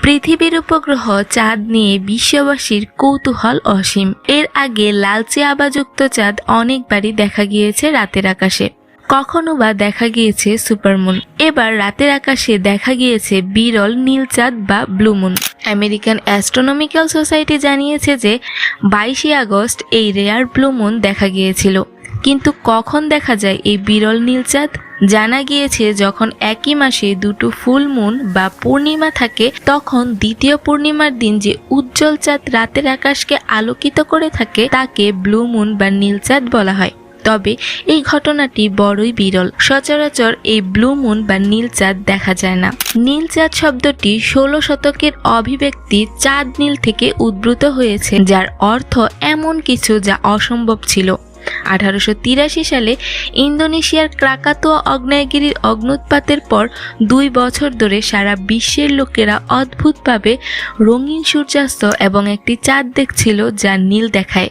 পৃথিবীর উপগ্রহ চাঁদ নিয়ে বিশ্ববাসীর কৌতূহল অসীম। এর আগে লালচে আভাযুক্ত চাঁদ অনেকবারই দেখা গিয়েছে রাতের আকাশে, কখনো বা দেখা গিয়েছে সুপারমুন। এবার রাতের আকাশে দেখা গিয়েছে বিরল নীল চাঁদ বা blue moon. American astronomical society জানিয়েছে যে 22 আগস্ট এই রেয়ার ব্লু মুন দেখা গিয়েছিল। কিন্তু কখন দেখা যায় এই বিরল নীল চাঁদ? জানা গিয়েছে যখন একই মাসে দুটো ফুল মুন বা পূর্ণিমা থাকে, তখন দ্বিতীয় পূর্ণিমার দিন যে উজ্জ্বল চাঁদ রাতের আকাশকে আলোকিত করে থাকে তাকে ব্লু মুন বা নীল চাঁদ বলা হয়। তবে এই ঘটনাটি বড়ই বিরল। সচরাচর এই ব্লু মুন বা নীল চাঁদ দেখা যায় না। নীল চাঁদ শব্দটি 16 শতকের অভিব্যক্তি চাঁদ নীল থেকে উদ্ভূত হয়েছে, যার অর্থ এমন কিছু যা অসম্ভব ছিল। 1883 সালে ইন্দোনেশিয়ার ক্রাকাতোয়া আগ্নেয়গিরির অগ্ন্যুৎপাতের পর 2 বছর ধরে সারা বিশ্বের লোকেরা অদ্ভুতভাবে রঙিন সূর্যাস্ত এবং একটি চাঁদ দেখছিল যা নীল দেখায়।